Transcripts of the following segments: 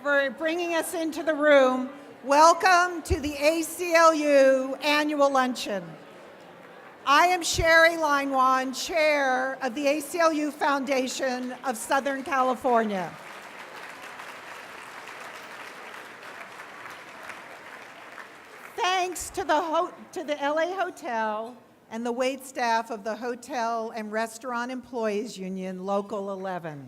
for bringing us into the room. Welcome to the ACLU Annual Luncheon. I am Sherry Leinwan, Chair of the ACLU Foundation of Southern California. Thanks to the LA Hotel and the wait staff of the Hotel and Restaurant Employees Union, Local 11.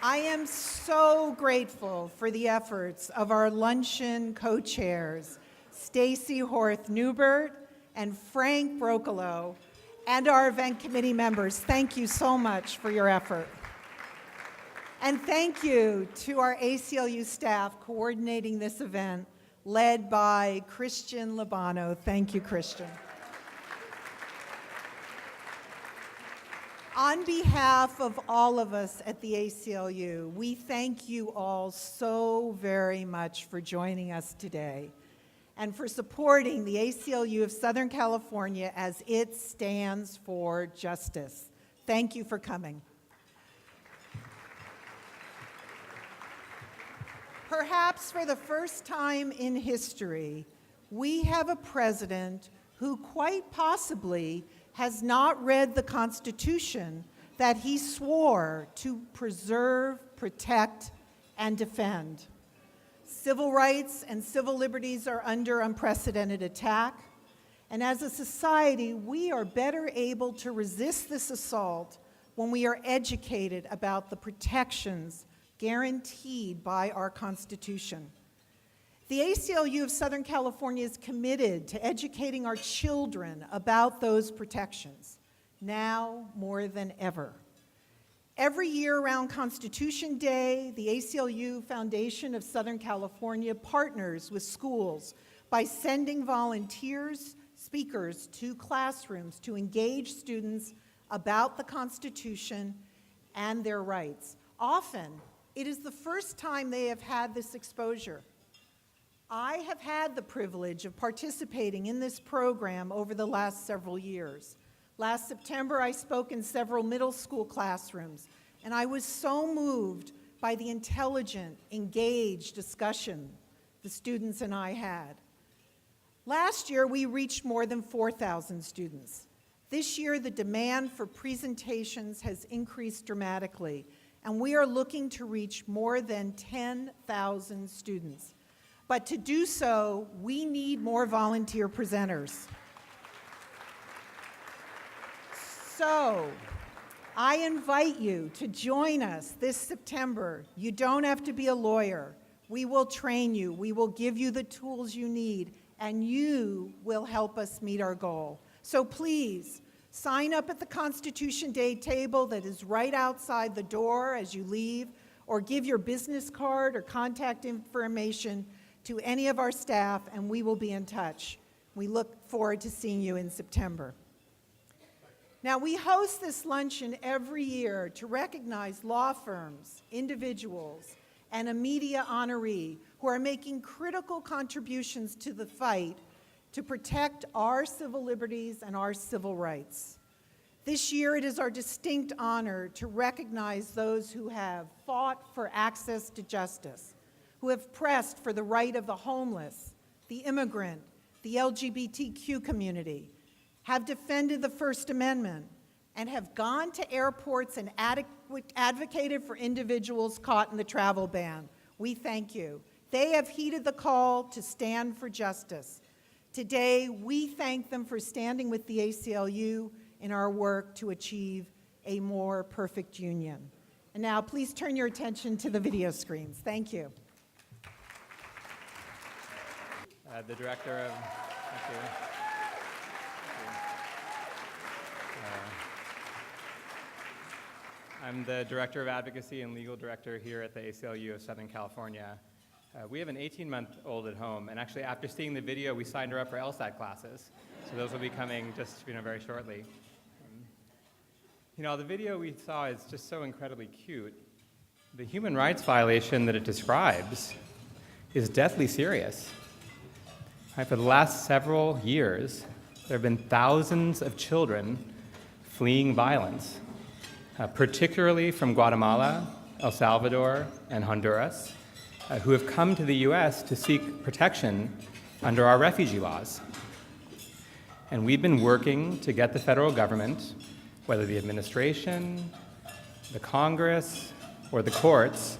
I am so grateful for the efforts of our luncheon co-chairs, Stacy Horth-Newbert and Frank Brocolo, and our event committee members. Thank you so much for your effort. And thank you to our ACLU staff coordinating this event, led by Christian Labano. Thank you, Christian. On behalf of all of us at the ACLU, we thank you all so very much for joining us today and for supporting the ACLU of Southern California as it stands for justice. Thank you for coming. Perhaps for the first time in history, we have a president who quite possibly has not read the Constitution that he swore to preserve, protect, and defend. Civil rights and civil liberties are under unprecedented attack, and as a society, we are better able to resist this assault when we are educated about the protections guaranteed by our Constitution. The ACLU of Southern California is committed to educating our children about those protections, now more than ever. Every year around Constitution Day, the ACLU Foundation of Southern California partners with schools by sending volunteers, speakers to classrooms to engage students about the Constitution and their rights. Often, it is the first time they have had this exposure. I have had the privilege of participating in this program over the last several years. Last September, I spoke in several middle school classrooms, and I was so moved by the intelligent, engaged discussion the students and I had. Last year, we reached more than 4,000 students. This year, the demand for presentations has increased dramatically, and we are looking to reach more than 10,000 students. But to do so, we need more volunteer presenters. So, I invite you to join us this September. You don't have to be a lawyer. We will train you. We will give you the tools you need, and you will help us meet our goal. So please, sign up at the Constitution Day table that is right outside the door as you leave, or give your business card or contact information to any of our staff, and we will be in touch. We look forward to seeing you in September. Now, we host this luncheon every year to recognize law firms, individuals, and a media honoree who are making critical contributions to the fight to protect our civil liberties and our civil rights. This year, it is our distinct honor to recognize those who have fought for access to justice, who have pressed for the right of the homeless, the immigrant, the LGBTQ community, have defended the First Amendment, and have gone to airports and advocated for individuals caught in the travel ban. We thank you. They have heeded the call to stand for justice. Today, we thank them for standing with the ACLU in our work to achieve a more perfect union. And now, please turn your attention to the video screens. Thank you. The director of, thank you. I'm the Director of Advocacy and Legal Director here at the ACLU of Southern California. We have an 18-month-old at home, and actually after seeing the video, we signed her up for LSAT classes. So those will be coming just very shortly. The video we saw is just so incredibly cute. The human rights violation that it describes is deathly serious. For the last several years, there have been thousands of children fleeing violence. particularly from Guatemala, El Salvador, and Honduras, who have come to the US to seek protection under our refugee laws. And we've been working to get the federal government, whether the administration, the Congress, or the courts,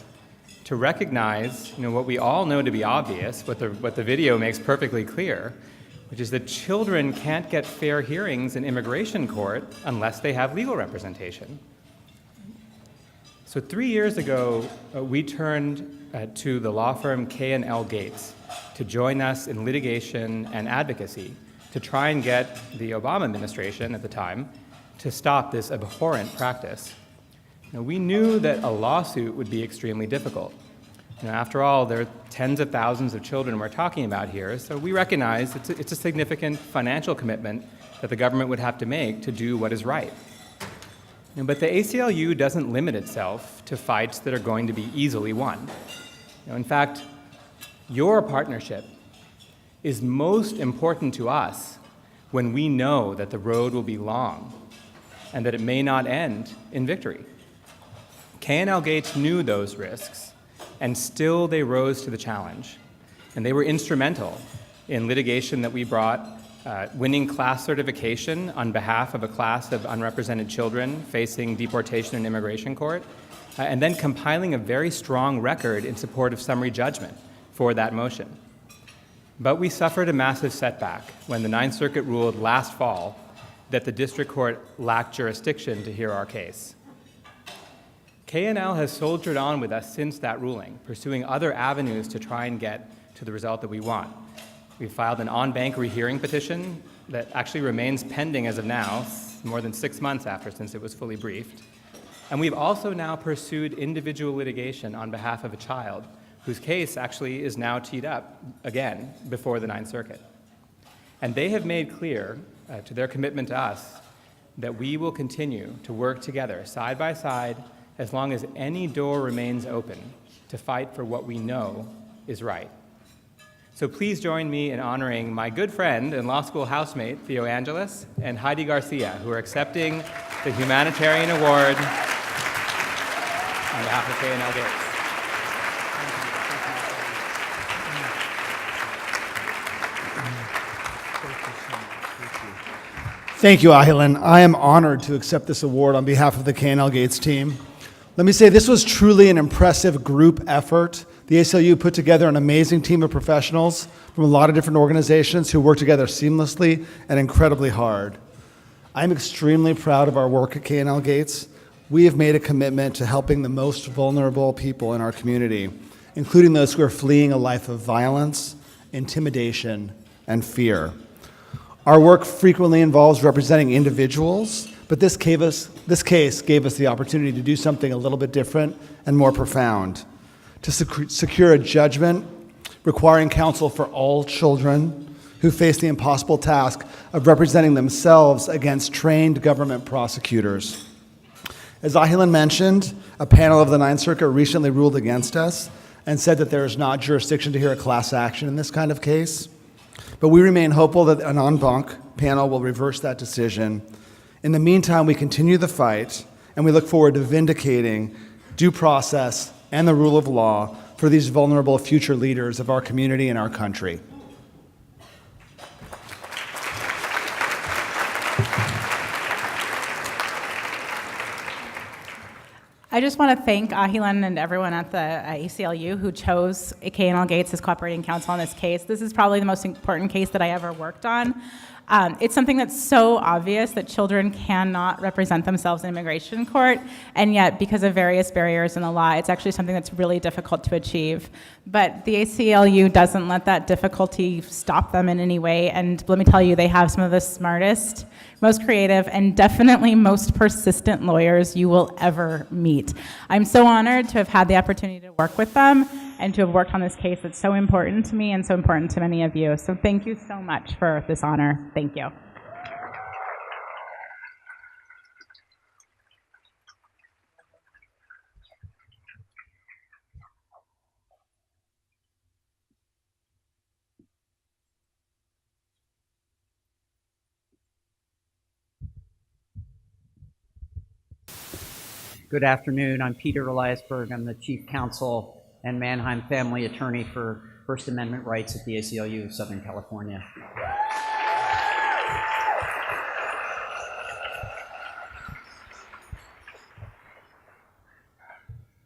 to recognize what we all know to be obvious, what the video makes perfectly clear, which is that children can't get fair hearings in immigration court unless they have legal representation. So 3 years ago, we turned to the law firm K&L Gates to join us in litigation and advocacy to try and get the Obama administration at the time to stop this abhorrent practice. We knew that a lawsuit would be extremely difficult. After all, there are tens of thousands of children we're talking about here, so we recognize it's a significant financial commitment that the government would have to make to do what is right. But the ACLU doesn't limit itself to fights that are going to be easily won. In fact, your partnership is most important to us when we know that the road will be long and that it may not end in victory. K&L Gates knew those risks, and still they rose to the challenge. And they were instrumental in litigation that we brought, winning class certification on behalf of a class of unrepresented children facing deportation in immigration court, and then compiling a very strong record in support of summary judgment for that motion. But we suffered a massive setback when the Ninth Circuit ruled last fall that the district court lacked jurisdiction to hear our case. K&L has soldiered on with us since that ruling, pursuing other avenues to try and get to the result that we want. We filed an en-banc rehearing petition that actually remains pending as of now, more than 6 months after since it was fully briefed. And we've also now pursued individual litigation on behalf of a child whose case actually is now teed up again before the Ninth Circuit. And they have made clear to their commitment to us that we will continue to work together side by side as long as any door remains open to fight for what we know is right. So please join me in honoring my good friend and law school housemate, Theo Angeles, and Heidi Garcia, who are accepting the Humanitarian Award on behalf of K&L Gates. Thank you, Ahilan. I am honored to accept this award on behalf of the K&L Gates team. Let me say this was truly an impressive group effort. The ACLU put together an amazing team of professionals from a lot of different organizations who work together seamlessly and incredibly hard. I'm extremely proud of our work at K&L Gates. We have made a commitment to helping the most vulnerable people in our community, including those who are fleeing a life of violence, intimidation, and fear. Our work frequently involves representing individuals, but this case gave us the opportunity to do something a little bit different and more profound, to secure a judgment requiring counsel for all children who face the impossible task of representing themselves against trained government prosecutors. As Ahilan mentioned, a panel of the Ninth Circuit recently ruled against us and said that there is not jurisdiction to hear a class action in this kind of case. But we remain hopeful that an en banc panel will reverse that decision. In the meantime, we continue the fight, and we look forward to vindicating due process and the rule of law for these vulnerable future leaders of our community and our country. I just want to thank Ahilan and everyone at the ACLU who chose K&L Gates as cooperating counsel on this case. This is probably the most important case that I ever worked on. It's something that's so obvious that children cannot represent themselves in immigration court, and yet because of various barriers in the law, it's actually something that's really difficult to achieve. But the ACLU doesn't let that difficulty stop them in any way, and let me tell you, they have some of the smartest, most creative, and definitely most persistent lawyers you will ever meet. I'm so honored to have had the opportunity to work with them and to have worked on this case that's so important to me and so important to many of you. So thank you so much for this honor. Thank you. Good afternoon. I'm Peter Eliasberg. I'm the Chief Counsel and Mannheim Family Attorney for First Amendment Rights at the ACLU of Southern California.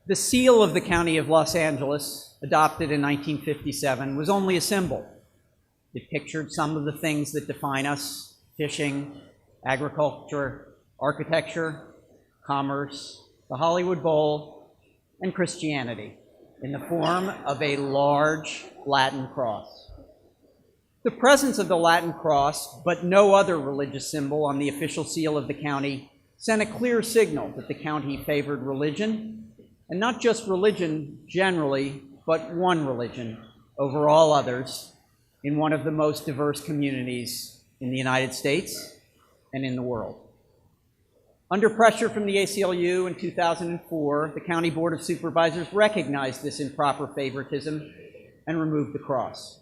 The seal of the County of Los Angeles, adopted in 1957, was only a symbol. It pictured some of the things that define us: fishing, agriculture, architecture, commerce, the Hollywood Bowl, and Christianity, in the form of a large Latin cross. The presence of the Latin cross, but no other religious symbol on the official seal of the county, sent a clear signal that the county favored religion, and not just religion generally, but one religion over all others in one of the most diverse communities in the United States and in the world. Under pressure from the ACLU in 2004, the County Board of Supervisors recognized this improper favoritism and removed the cross.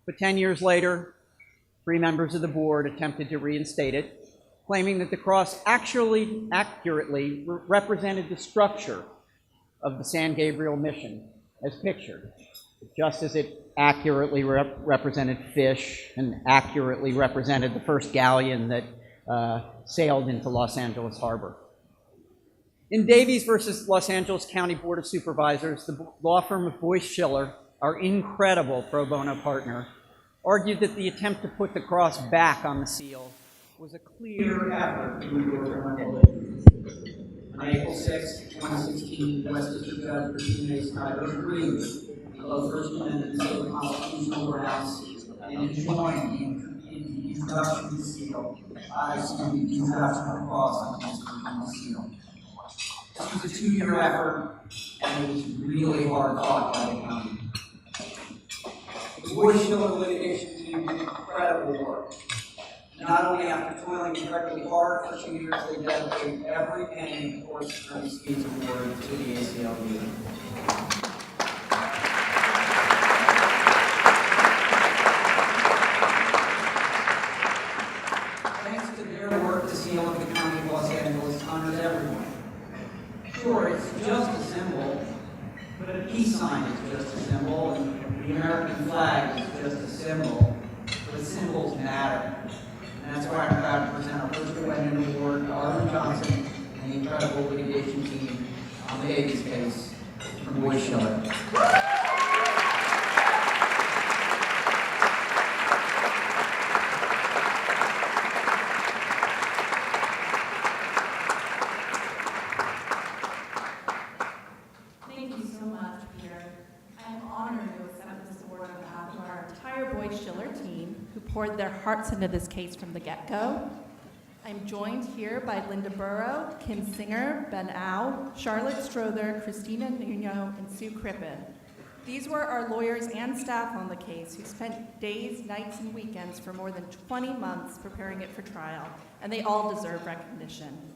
But 10 years later, 3 members of the board attempted to reinstate it, claiming that the cross actually accurately represented the structure of the San Gabriel mission as pictured, just as it accurately represented fish and accurately represented the first galleon that sailed into Los Angeles Harbor. In Davies versus Los Angeles County Board of Supervisors, the law firm of Boyce Schiller, our incredible pro bono partner, argued that the attempt to put the cross back on the seal was a clear effort to endure religion. On April 6, 2016, the West District Judge Virginia Snyder agreed below First Amendment civil constitutional grounds and enjoined the introduction of the seal. The introduction of the cross on the seal. This was a 2-year effort, and it was really hard fought by the county. The Boyce Schiller litigation team did incredible work. Not only after toiling incredibly hard for 2 years, they dedicated every penny towards attorney's fees awarded to the ACLU. Thanks to their work, the seal of the County of Los Angeles honors everyone. Sure, it's just a symbol, but a peace sign is just a symbol, and the American flag is just a symbol, but symbols matter. And that's why I'm proud to present our first Luncheon award to Arlen Johnson and the incredible litigation team on the Davies case from Boyce Schiller. Thank you so much, Peter. I am honored to accept this award on behalf of our entire Boyce Schiller team, who poured their hearts into this case from the get-go. I'm joined here by Linda Burrow, Kim Singer, Ben Au, Charlotte Strother, Christina Nuno, and Sue Crippen. These were our lawyers and staff on the case who spent days, nights, and weekends for more than 20 months preparing it for trial, and they all deserve recognition.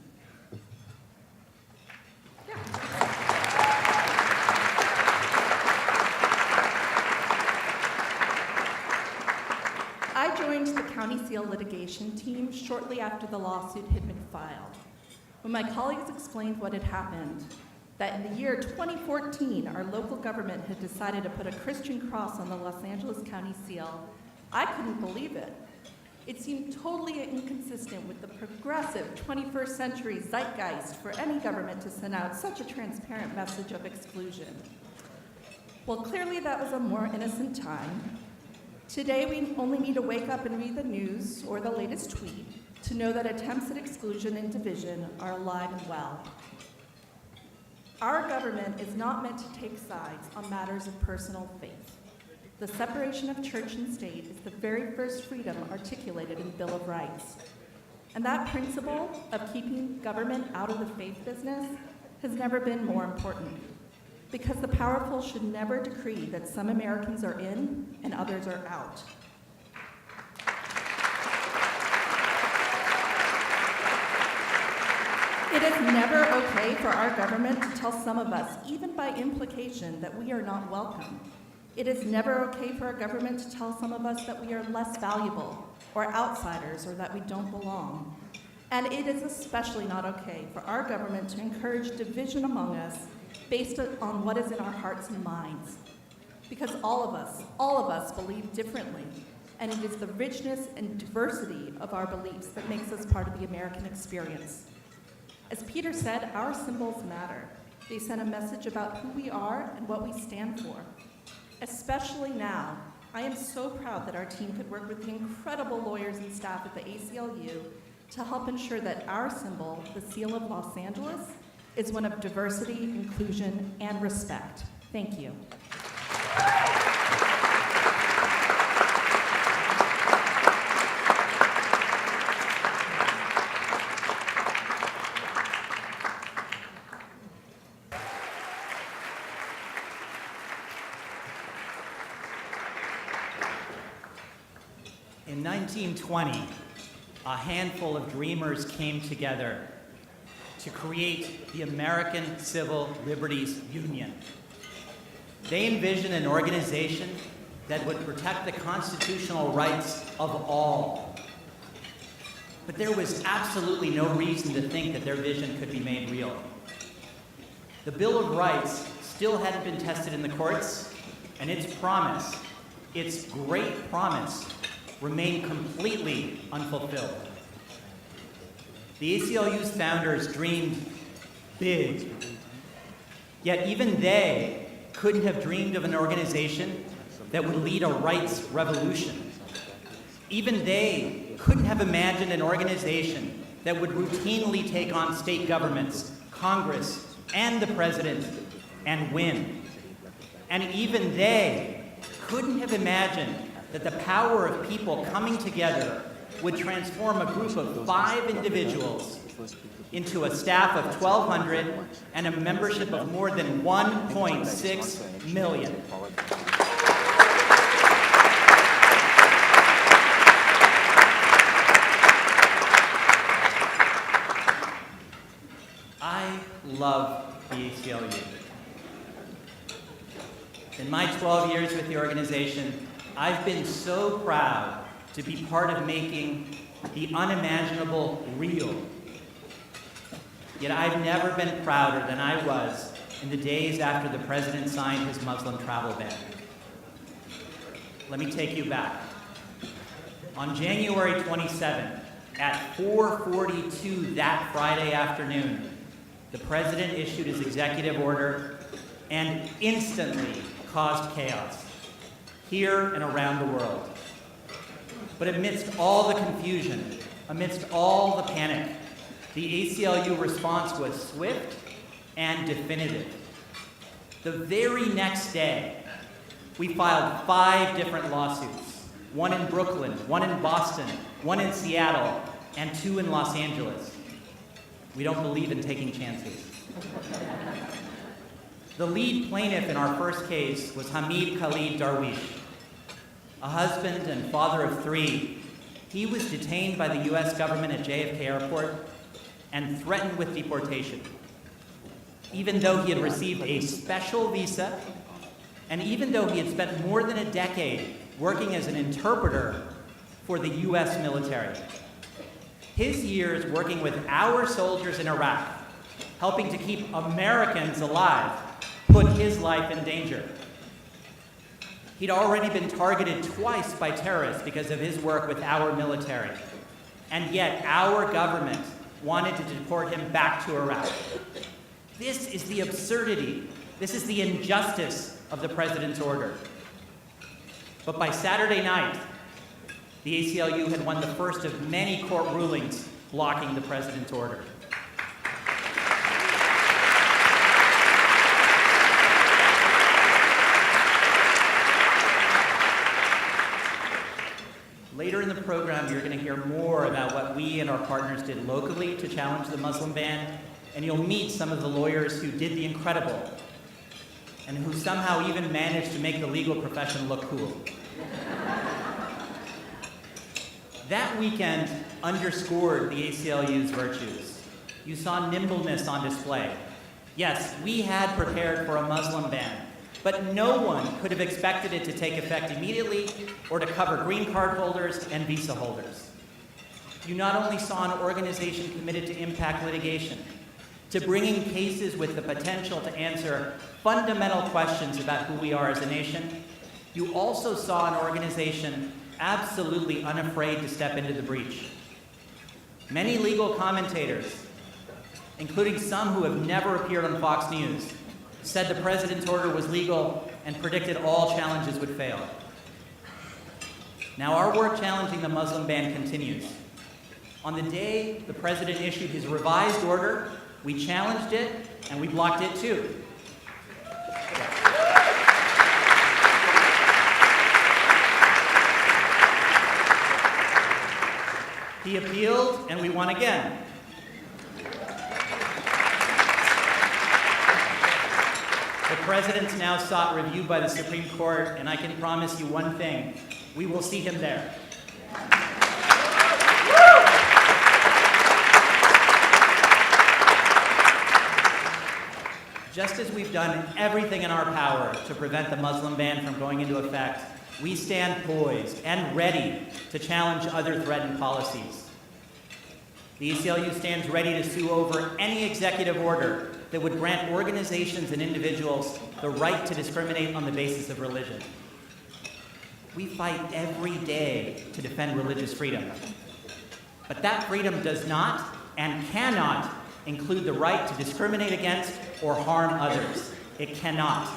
I joined the county seal litigation team shortly after the lawsuit had been filed. When my colleagues explained what had happened, that in the year 2014, our local government had decided to put a Christian cross on the Los Angeles County seal, I couldn't believe it. It seemed totally inconsistent with the progressive 21st century zeitgeist for any government to send out such a transparent message of exclusion. Well, clearly that was a more innocent time. Today, we only need to wake up and read the news or the latest tweet to know that attempts at exclusion and division are alive and well. Our government is not meant to take sides on matters of personal faith. The separation of church and state is the very first freedom articulated in the Bill of Rights. And that principle of keeping government out of the faith business has never been more important, because the powerful should never decree that some Americans are in and others are out. It is never okay for our government to tell some of us, even by implication, that we are not welcome. It is never okay for our government to tell some of us that we are less valuable, or outsiders, or that we don't belong. And it is especially not okay for our government to encourage division among us based on what is in our hearts and minds. Because all of us believe differently, and it is the richness and diversity of our beliefs that makes us part of the American experience. As Peter said, our symbols matter. They send a message about who we are and what we stand for. Especially now, I am so proud that our team could work with the incredible lawyers and staff at the ACLU to help ensure that our symbol, the Seal of Los Angeles, is one of diversity, inclusion, and respect. Thank you. In 1920, a handful of dreamers came together to create the American Civil Liberties Union. They envisioned an organization that would protect the constitutional rights of all. But there was absolutely no reason to think that their vision could be made real. The Bill of Rights still hadn't been tested in the courts, and its promise, its great promise, remained completely unfulfilled. The ACLU's founders dreamed big, yet even they couldn't have dreamed of an organization that would lead a rights revolution. Even they couldn't have imagined an organization that would routinely take on state governments, Congress, and the president and win. And even they couldn't have imagined that the power of people coming together would transform a group of 5 individuals into a staff of 1,200 and a membership of more than 1.6 million. I love the ACLU. In my 12 years with the organization, I've been so proud to be part of making the unimaginable real. Yet I've never been prouder than I was in the days after the president signed his Muslim travel ban. Let me take you back. On January 27th, at 4:42 that Friday afternoon, the president issued his executive order and instantly caused chaos here and around the world. But amidst all the confusion, amidst all the panic, the ACLU response was swift and definitive. The very next day, we filed 5 different lawsuits, one in Brooklyn, one in Boston, one in Seattle, and 2 in Los Angeles. We don't believe in taking chances. The lead plaintiff in our first case was Hamid Khalid Darwish, a husband and father of 3. He was detained by the US government at JFK Airport and threatened with deportation, even though he had received a special visa, and even though he had spent more than a decade working as an interpreter for the US military. His years working with our soldiers in Iraq, helping to keep Americans alive, put his life in danger. He'd already been targeted twice by terrorists because of his work with our military. And yet our government wanted to deport him back to Iraq. This is the absurdity. This is the injustice of the president's order. But by Saturday night, the ACLU had won the first of many court rulings blocking the president's order. Later in the program, you're going to hear more about what we and our partners did locally to challenge the Muslim ban, and you'll meet some of the lawyers who did the incredible and who somehow even managed to make the legal profession look cool. That weekend underscored the ACLU's virtues. You saw nimbleness on display. Yes, we had prepared for a Muslim ban, but no one could have expected it to take effect immediately or to cover green card holders and visa holders. you not only saw an organization committed to impact litigation, to bringing cases with the potential to answer fundamental questions about who we are as a nation, you also saw an organization absolutely unafraid to step into the breach. Many legal commentators, including some who have never appeared on Fox News, said the president's order was legal and predicted all challenges would fail. Now, our work challenging the Muslim ban continues. On the day the president issued his revised order, we challenged it and we blocked it too. He appealed and we won again. The president's now sought review by the Supreme Court, and I can promise you one thing: we will see him there. Just as we've done everything in our power to prevent the Muslim ban from going into effect, we stand poised and ready to challenge other threatened policies. The ACLU stands ready to sue over any executive order that would grant organizations and individuals the right to discriminate on the basis of religion. We fight every day to defend religious freedom. But that freedom does not and cannot include the right to discriminate against or harm others. It cannot.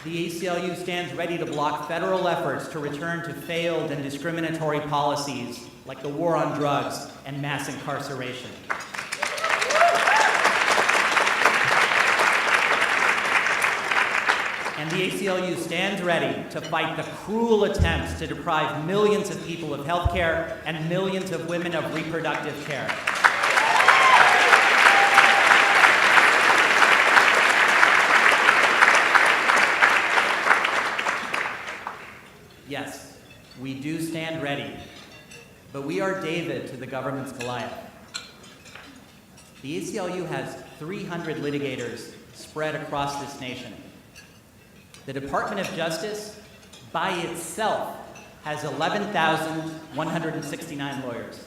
The ACLU stands ready to block federal efforts to return to failed and discriminatory policies like the war on drugs and mass incarceration. And the ACLU stands ready to fight the cruel attempts to deprive millions of people of health care and millions of women of reproductive care. Yes, we do stand ready, but we are David to the government's Goliath. The ACLU has 300 litigators spread across this nation. The Department of Justice, by itself, has 11,169 lawyers.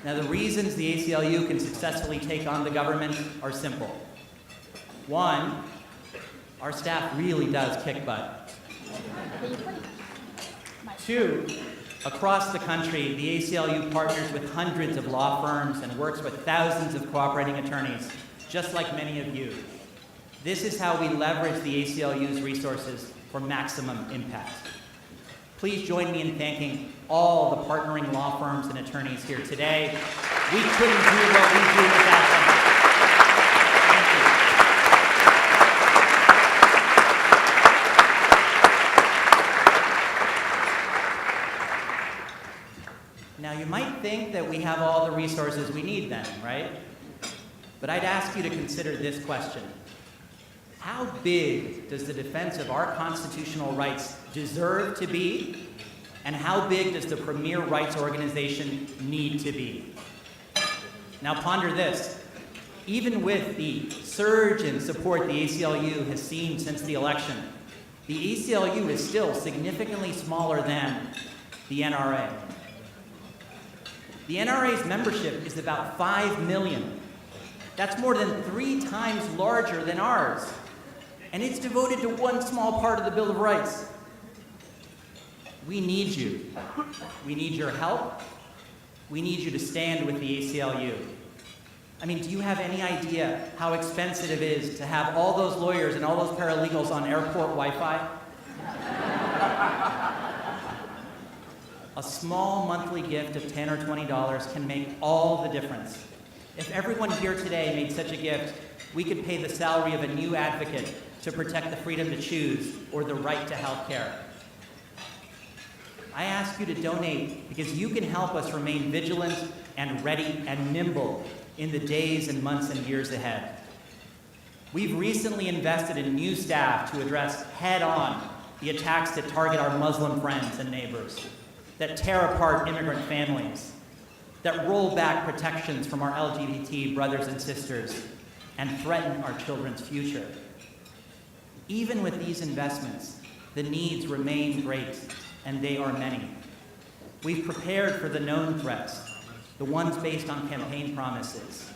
Now, the reasons the ACLU can successfully take on the government are simple. One, our staff really does kick butt. Two, across the country, the ACLU partners with hundreds of law firms and works with thousands of cooperating attorneys, just like many of you. This is how we leverage the ACLU's resources for maximum impact. Please join me in thanking all the partnering law firms and attorneys here today. We couldn't do what we do without them. Thank you. Now, you might think that we have all the resources we need then, right? But I'd ask you to consider this question. How big does the defense of our constitutional rights deserve to be? And how big does the premier rights organization need to be? Now ponder this. Even with the surge in support the ACLU has seen since the election, the ACLU is still significantly smaller than the NRA. The NRA's membership is about 5 million. That's more than 3 times larger than ours. And it's devoted to one small part of the Bill of Rights. We need you. We need your help. We need you to stand with the ACLU. I mean, do you have any idea how expensive it is to have all those lawyers and all those paralegals on airport Wi-Fi? A small monthly gift of $10 or $20 can make all the difference. If everyone here today made such a gift, we could pay the salary of a new advocate to protect the freedom to choose or the right to health care. I ask you to donate because you can help us remain vigilant and ready and nimble in the days and months and years ahead. We've recently invested in new staff to address head-on the attacks that target our Muslim friends and neighbors, that tear apart immigrant families, that roll back protections from our LGBT brothers and sisters, and threaten our children's future. Even with these investments, the needs remain great, and they are many. We've prepared for the known threats, the ones based on campaign promises,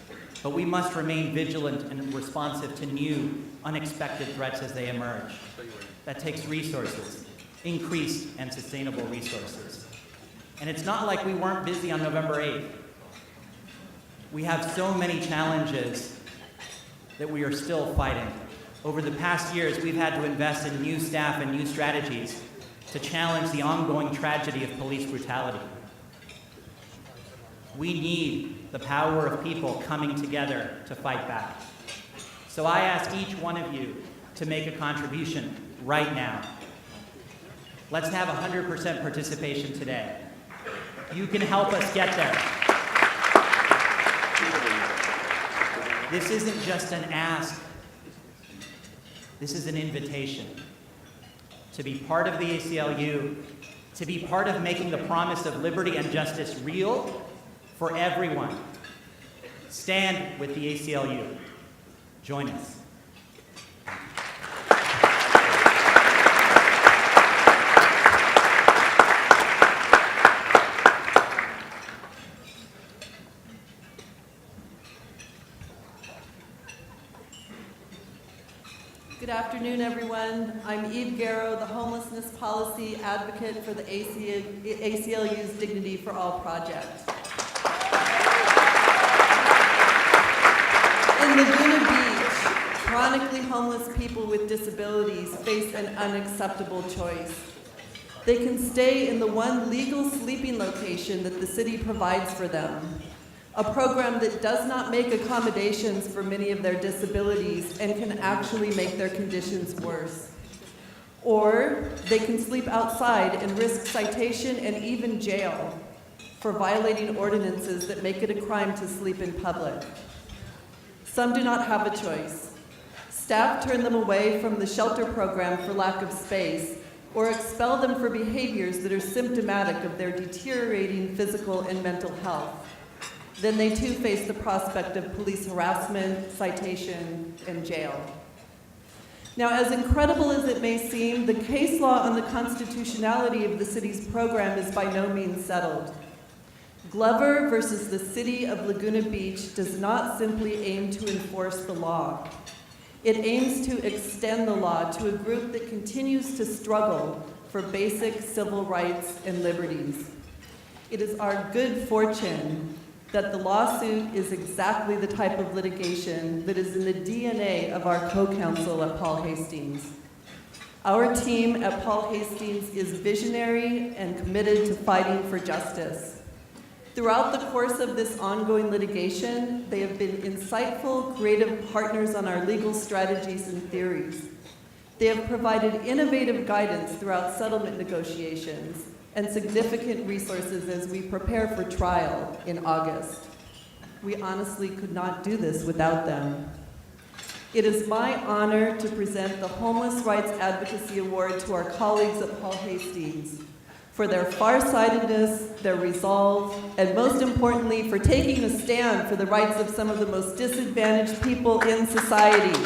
but we must remain vigilant and responsive to new, unexpected threats as they emerge. That takes resources, increased and sustainable resources. And it's not like we weren't busy on November 8th. We have so many challenges that we are still fighting. Over the past years, we've had to invest in new staff and new strategies to challenge the ongoing tragedy of police brutality. We need the power of people coming together to fight back. So I ask each one of you to make a contribution right now. Let's have 100% participation today. You can help us get there. This isn't just an ask. This is an invitation to be part of the ACLU, to be part of making the promise of liberty and justice real for everyone. Stand with the ACLU. Join us. Good afternoon, everyone. I'm Eve Garrow, the homelessness policy advocate for the ACLU's Dignity for All project. In Laguna Beach, chronically homeless people with disabilities face an unacceptable choice. They can stay in the one legal sleeping location that the city provides for them, a program that does not make accommodations for many of their disabilities and can actually make their conditions worse. Or they can sleep outside and risk citation and even jail for violating ordinances that make it a crime to sleep in public. Some do not have a choice. Staff turn them away from the shelter program for lack of space or expel them for behaviors that are symptomatic of their deteriorating physical and mental health. Then they too face the prospect of police harassment, citation, and jail. Now, as incredible as it may seem, the case law on the constitutionality of the city's program is by no means settled. Glover versus the City of Laguna Beach does not simply aim to enforce the law. It aims to extend the law to a group that continues to struggle for basic civil rights and liberties. It is our good fortune that the lawsuit is exactly the type of litigation that is in the DNA of our co-counsel at Paul Hastings. Our team at Paul Hastings is visionary and committed to fighting for justice. Throughout the course of this ongoing litigation, they have been insightful, creative partners on our legal strategies and theories. They have provided innovative guidance throughout settlement negotiations and significant resources as we prepare for trial in August. We honestly could not do this without them. It is my honor to present the Homeless Rights Advocacy Award to our colleagues at Paul Hastings for their farsightedness, their resolve, and most importantly, for taking a stand for the rights of some of the most disadvantaged people in society.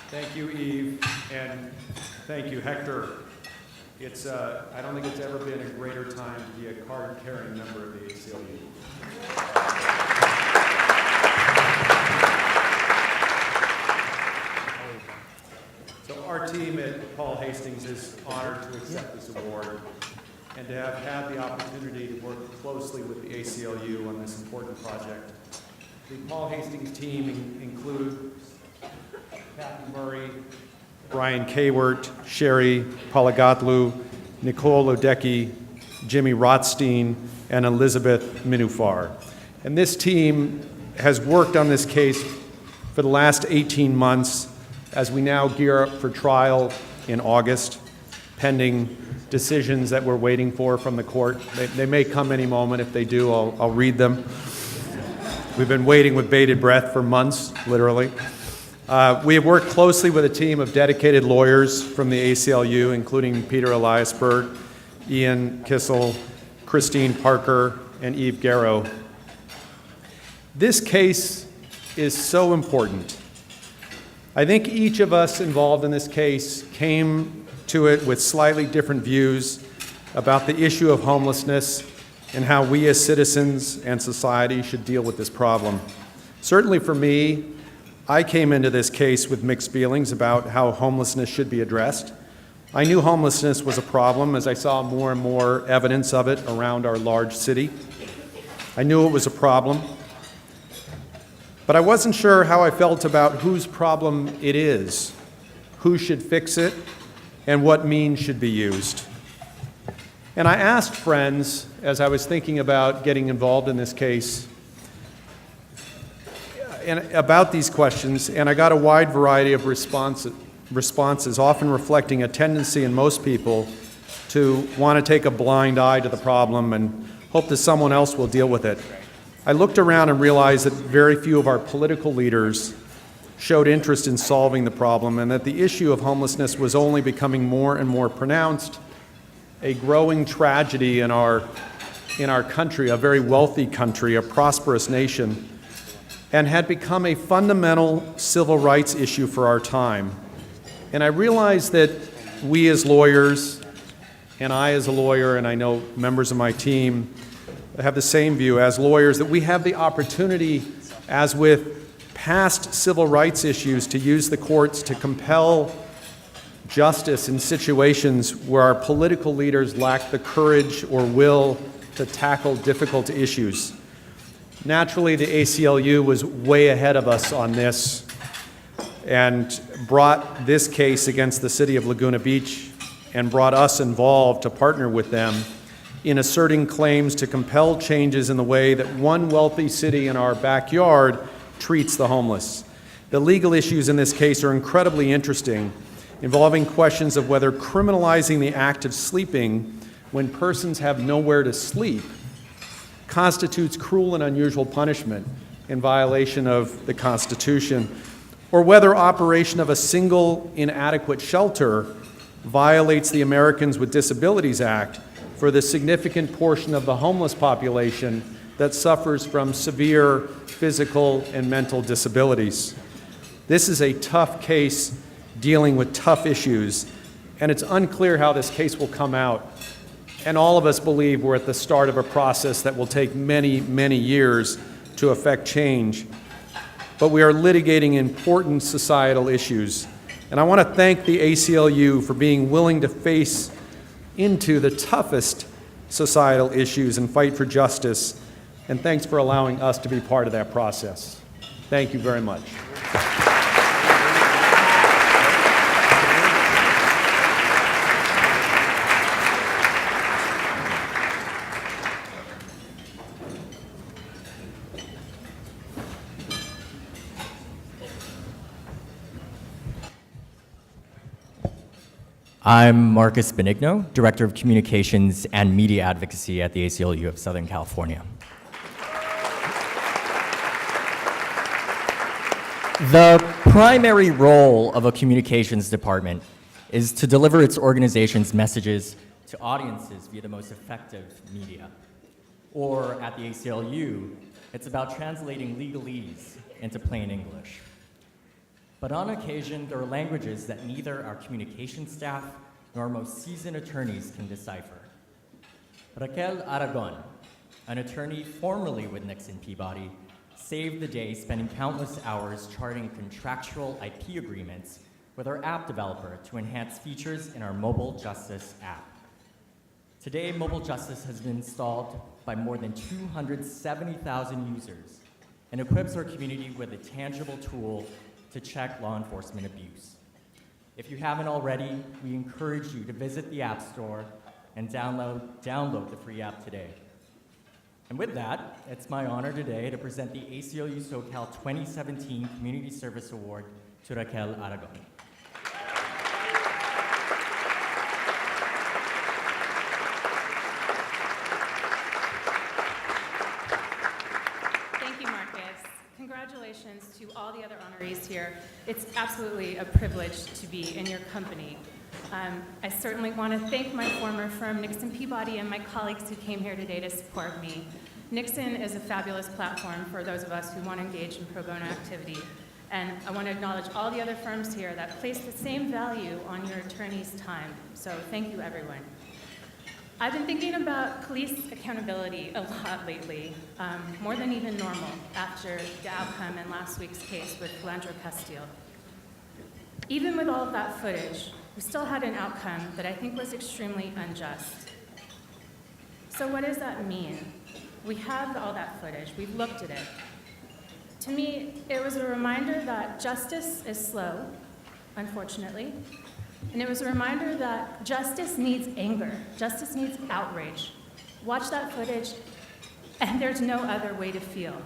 Thank you, Eve, and thank you, Hector. I don't think it's ever been a greater time to be a card-carrying member of the ACLU. So our team at Paul Hastings is honored to accept this award and to have had the opportunity to work closely with the ACLU on this important project. The Paul Hastings team include Kathy Murray, Brian Kaywert, Sherry Palagatlu, Nicole Odecki, Jimmy Rothstein, and Elizabeth Minufar. And this team has worked on this case for the last 18 months as we now gear up for trial in August, pending decisions that we're waiting for from the court. They may come any moment. If they do, I'll read them. We've been waiting with bated breath for months, literally. We have worked closely with a team of dedicated lawyers from the ACLU, including Peter Eliasberg, Ian Kissel, Christine Parker, and Eve Garrow. This case is so important. I think each of us involved in this case came to it with slightly different views about the issue of homelessness and how we as citizens and society should deal with this problem. Certainly for me, I came into this case with mixed feelings about how homelessness should be addressed. I knew homelessness was a problem as I saw more and more evidence of it around our large city. I knew it was a problem, but I wasn't sure how I felt about whose problem it is, who should fix it, and what means should be used. And I asked friends, as I was thinking about getting involved in this case, and about these questions, and I got a wide variety of responses, often reflecting a tendency in most people to want to take a blind eye to the problem and hope that someone else will deal with it. I looked around and realized that very few of our political leaders showed interest in solving the problem, and that the issue of homelessness was only becoming more and more pronounced, a growing tragedy in our country, a very wealthy country, a prosperous nation, and had become a fundamental civil rights issue for our time. And I realized that we as lawyers, and I as a lawyer, and I know members of my team have the same view as lawyers, that we have the opportunity, as with past civil rights issues, to use the courts to compel justice in situations where our political leaders lack the courage or will to tackle difficult issues. Naturally, the ACLU was way ahead of us on this and brought this case against the city of Laguna Beach and brought us involved to partner with them in asserting claims to compel changes in the way that one wealthy city in our backyard treats the homeless. The legal issues in this case are incredibly interesting, involving questions of whether criminalizing the act of sleeping when persons have nowhere to sleep constitutes cruel and unusual punishment in violation of the Constitution, or whether operation of a single inadequate shelter violates the Americans with Disabilities Act for the significant portion of the homeless population that suffers from severe physical and mental disabilities. This is a tough case dealing with tough issues, and it's unclear how this case will come out. And all of us believe we're at the start of a process that will take many, many years to affect change. But we are litigating important societal issues. And I want to thank the ACLU for being willing to face into the toughest societal issues and fight for justice. And thanks for allowing us to be part of that process. Thank you very much. I'm Marcus Benigno, Director of Communications and Media Advocacy at the ACLU of Southern California. The primary role of a communications department is to deliver its organization's messages to audiences via the most effective media. Or at the ACLU, it's about translating legalese into plain English. But on occasion, there are languages that neither our communication staff nor most seasoned attorneys can decipher. Raquel Aragon, an attorney formerly with Nixon Peabody, saved the day spending countless hours charting contractual IP agreements with our app developer to enhance features in our Mobile Justice app. Today, Mobile Justice has been installed by more than 270,000 users and equips our community with a tangible tool to check law enforcement abuse. If you haven't already, we encourage you to visit the App Store and download the free app today. And with that, it's my honor today to present the ACLU SoCal 2017 Community Service Award to Raquel Aragon. Thank you, Marcus. Congratulations to all the other honorees here. It's absolutely a privilege to be in your company. I certainly want to thank my former firm, Nixon Peabody, and my colleagues who came here today to support me. Nixon is a fabulous platform for those of us who want to engage in pro bono activity. And I want to acknowledge all the other firms here that place the same value on your attorney's time. So thank you, everyone. I've been thinking about police accountability a lot lately, more than even normal, after the outcome in last week's case with Landro Castile. Even with all of that footage, we still had an outcome that I think was extremely unjust. So what does that mean? We have all that footage, we've looked at it. To me, it was a reminder that justice is slow, unfortunately, and it was a reminder that justice needs anger, justice needs outrage. Watch that footage, and there's no other way to feel.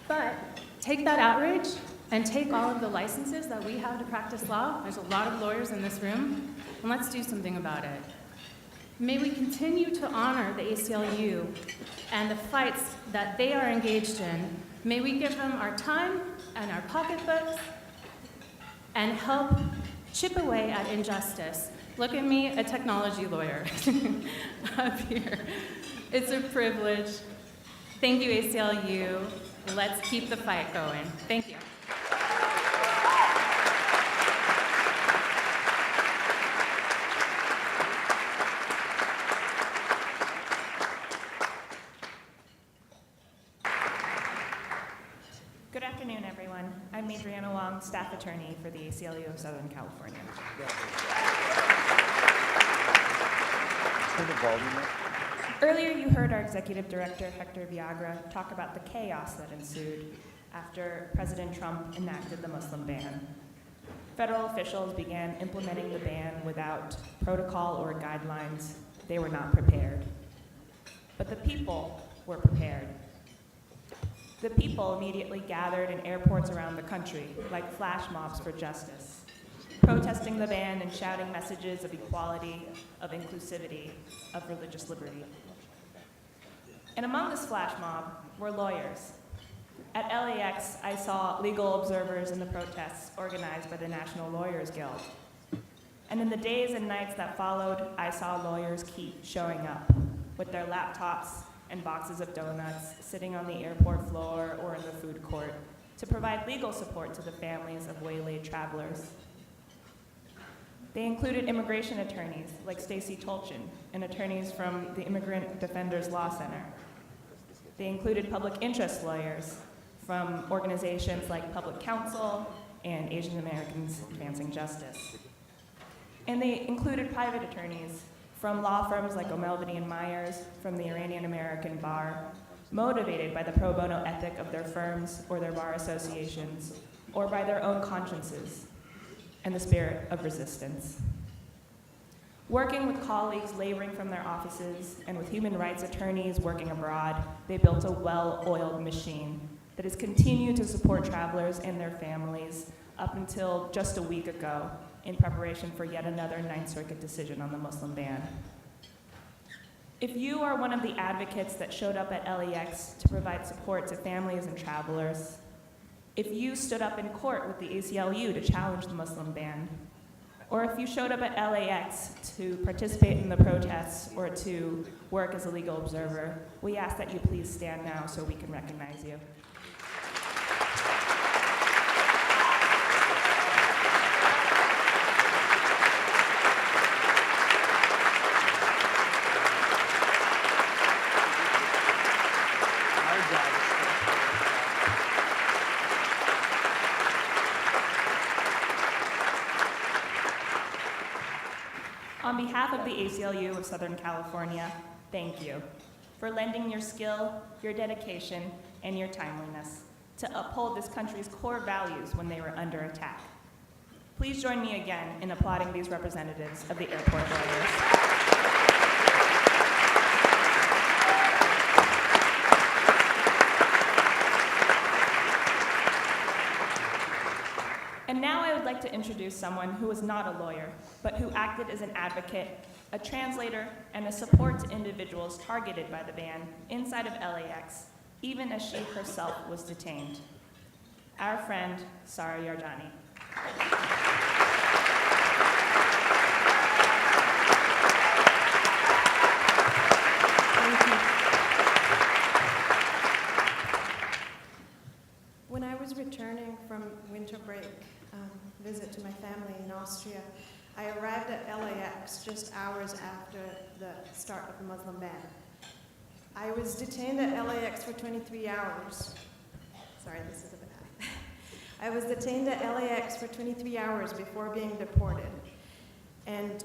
But take that outrage and take all of the licenses that we have to practice law. There's a lot of lawyers in this room, and let's do something about it. May we continue to honor the ACLU and the fights that they are engaged in. May we give them our time and our pocketbooks and help chip away at injustice. Look at me, a technology lawyer up here. It's a privilege. Thank you, ACLU. Let's keep the fight going. Thank you. Good afternoon, everyone. I'm Adriana Wong, staff attorney for the ACLU of Southern California. Earlier, you heard our executive director, Hector Viagra, talk about the chaos that ensued after President Trump enacted the Muslim ban. Federal officials began implementing the ban without protocol or guidelines. They were not prepared. But the people were prepared. The people immediately gathered in airports around the country, like flash mobs for justice, protesting the ban and shouting messages of equality, of inclusivity, of religious liberty. And among this flash mob were lawyers. At LAX, I saw legal observers in the protests organized by the National Lawyers Guild. And in the days and nights that followed, I saw lawyers keep showing up with their laptops and boxes of donuts, sitting on the airport floor or in the food court to provide legal support to the families of waylaid travelers. They included immigration attorneys like Stacey Tolchin and attorneys from the Immigrant Defenders Law Center. They included public interest lawyers from organizations like Public Counsel and Asian Americans Advancing Justice. And they included private attorneys from law firms like O'Melveny and Myers, from the Iranian American Bar, motivated by the pro bono ethic of their firms or their bar associations, or by their own consciences and the spirit of resistance. Working with colleagues laboring from their offices and with human rights attorneys working abroad, they built a well-oiled machine that has continued to support travelers and their families up until just a week ago, in preparation for yet another Ninth Circuit decision on the Muslim ban. If you are one of the advocates that showed up at LAX to provide support to families and travelers, if you stood up in court with the ACLU to challenge the Muslim ban, or if you showed up at LAX to participate in the protests or to work as a legal observer, we ask that you please stand now so we can recognize you. On behalf of the ACLU of Southern California, thank you for lending your skill, your dedication, and your timeliness to uphold this country's core values when they were under attack. Please join me again in applauding these representatives of the airport lawyers. And now I would like to introduce someone who was not a lawyer, but who acted as an advocate, a translator, and a support to individuals targeted by the ban inside of LAX, even as she herself was detained. our friend, Sara Yarjani. When I was returning from winter break visit to my family in Austria, I arrived at LAX just hours after the start of the Muslim ban. I was detained at LAX for 23 hours. Sorry, this is a bit high. I was detained at LAX for 23 hours before being deported. And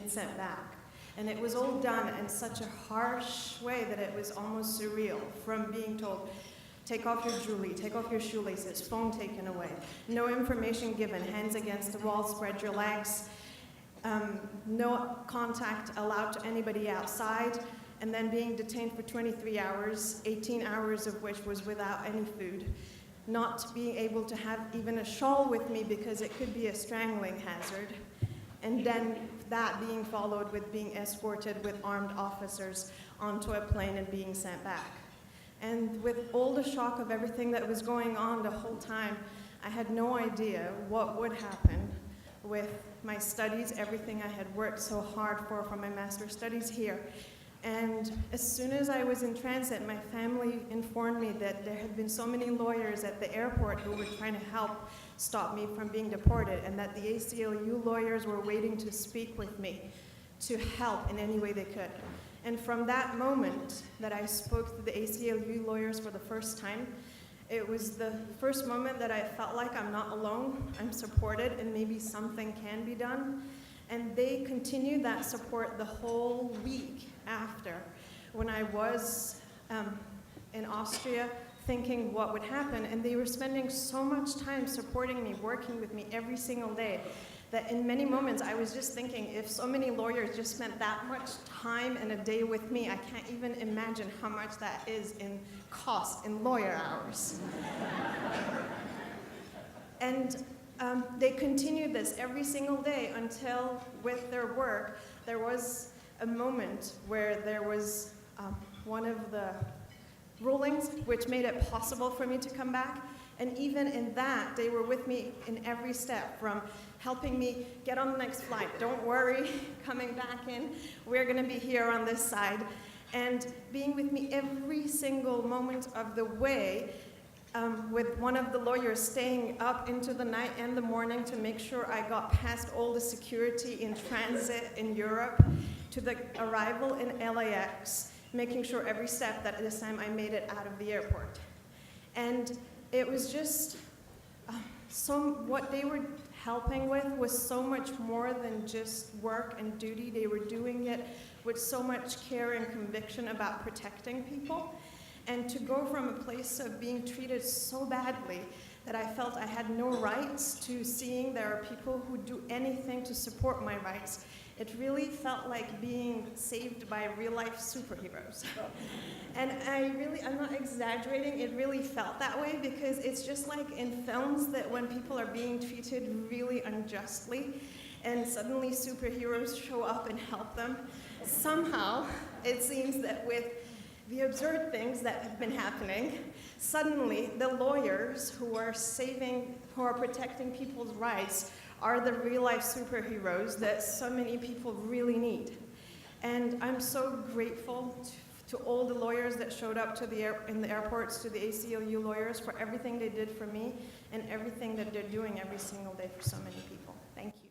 sent back. And it was all done in such a harsh way that it was almost surreal, from being told, take off your jewelry, take off your shoelaces, phone taken away, no information given, hands against the wall, spread your legs, no contact allowed to anybody outside, and then being detained for 23 hours, 18 hours of which was without any food, not being able to have even a shawl with me because it could be a strangling hazard, and then that being followed with being escorted with armed officers onto a plane and being sent back. And with all the shock of everything that was going on the whole time, I had no idea what would happen with my studies, everything I had worked so hard for my master's studies here. And as soon as I was in transit, my family informed me that there had been so many lawyers at the airport who were trying to help stop me from being deported, and that the ACLU lawyers were waiting to speak with me to help in any way they could. And from that moment that I spoke to the ACLU lawyers for the first time, it was the first moment that I felt like I'm not alone, I'm supported, and maybe something can be done. And they continued that support the whole week after, when I was in Austria thinking what would happen. And they were spending so much time supporting me, working with me every single day, that in many moments I was just thinking, if so many lawyers just spent that much time and a day with me, I can't even imagine how much that is in cost in lawyer hours. And they continued this every single day until, with their work, there was a moment where there was one of the rulings which made it possible for me to come back. And even in that, they were with me in every step, from helping me get on the next flight. Don't worry, coming back in, we're gonna be here on this side. And being with me every single moment of the way, with one of the lawyers staying up into the night and the morning to make sure I got past all the security in transit in Europe to the arrival in LAX, making sure every step that this time I made it out of the airport. And it was just, what they were helping with was so much more than just work and duty. They were doing it with so much care and conviction about protecting people. And to go from a place of being treated so badly that I felt I had no rights, to seeing there are people who do anything to support my rights, it really felt like being saved by real-life superheroes. And I'm not exaggerating, it really felt that way, because it's just like in films that when people are being treated really unjustly, and suddenly superheroes show up and help them. Somehow, it seems that with the absurd things that have been happening, suddenly the lawyers who are protecting people's rights are the real-life superheroes that so many people really need. And I'm so grateful to all the lawyers that showed up in the airports, to the ACLU lawyers, for everything they did for me and everything that they're doing every single day for so many people. Thank you.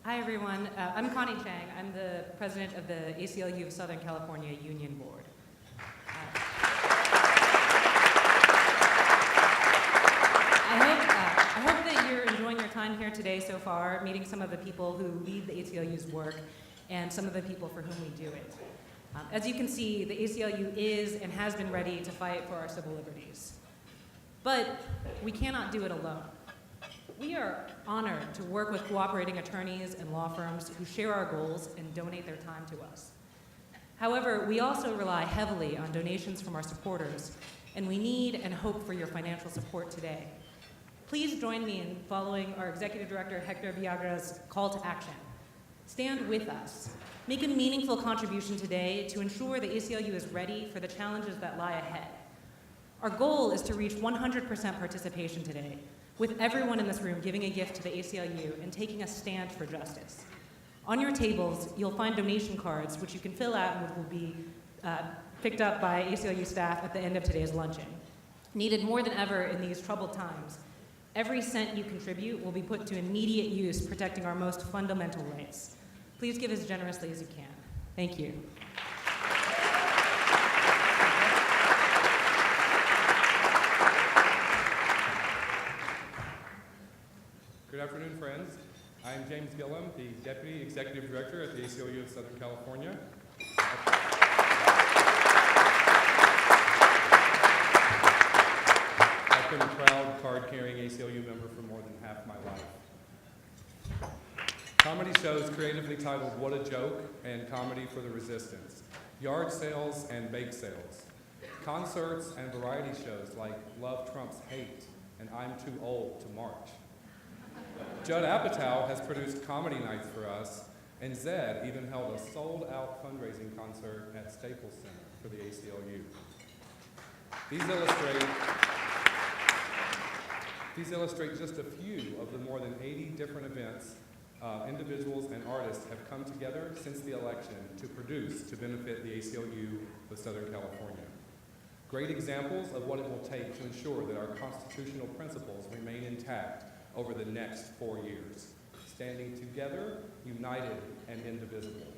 Hi, everyone. I'm Connie Chang. I'm the president of the ACLU of Southern California Union Board. I hope that you're enjoying your time here today so far, meeting some of the people who lead the ACLU's work and some of the people for whom we do it. As you can see, the ACLU is and has been ready to fight for our civil liberties. But we cannot do it alone. We are honored to work with cooperating attorneys and law firms who share our goals and donate their time to us. However, we also rely heavily on donations from our supporters, and we need and hope for your financial support today. Please join me in following our Executive Director Hector Viagra's call to action. Stand with us. Make a meaningful contribution today to ensure the ACLU is ready for the challenges that lie ahead. Our goal is to reach 100% participation today, with everyone in this room giving a gift to the ACLU and taking a stand for justice. On your tables, you'll find donation cards, which you can fill out and which will be picked up by ACLU staff at the end of today's luncheon. Needed more than ever in these troubled times, every cent you contribute will be put to immediate use protecting our most fundamental rights. Please give as generously as you can. Thank you. Good afternoon, friends. I'm James Gillum, the Deputy Executive Director at the ACLU of Southern California. I've been a proud card-carrying ACLU member for more than half my life. Comedy shows creatively titled What a Joke and Comedy for the Resistance, yard sales and bake sales, concerts and variety shows like Love Trumps Hate and I'm Too Old to March. Judd Apatow has produced comedy nights for us, and Zed even held a sold-out fundraising concert at Staples Center for the ACLU. These illustrate just a few of the more than 80 different events individuals and artists have come together since the election to produce to benefit the ACLU of Southern California. Great examples of what it will take to ensure that our constitutional principles remain intact over the next 4 years, standing together, united, and indivisible.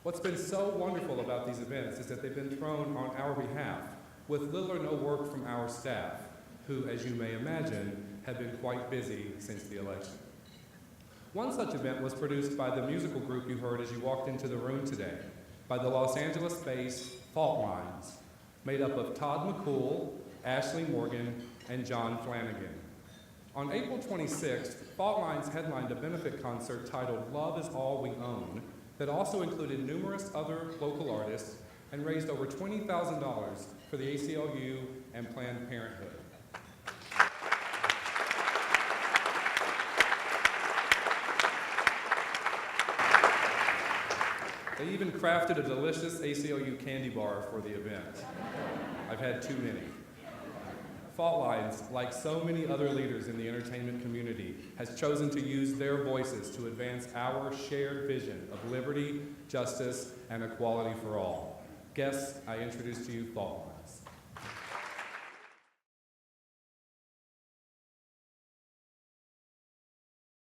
What's been so wonderful about these events is that they've been thrown on our behalf with little or no work from our staff, who, as you may imagine, have been quite busy since the election. One such event was produced by the musical group you heard as you walked into the room today, by the Los Angeles-based Fault Lines, made up of Todd McCool, Ashley Morgan, and John Flanagan. On April 26th, Fault Lines headlined a benefit concert titled Love is All We Own that also included numerous other local artists and raised over $20,000 for the ACLU and Planned Parenthood. They even crafted a delicious ACLU candy bar for the event. I've had too many. Fault Lines, like so many other leaders in the entertainment community, has chosen to use their voices to advance our shared vision of liberty, justice, and equality for all. Guests, I introduce to you Fault Lines.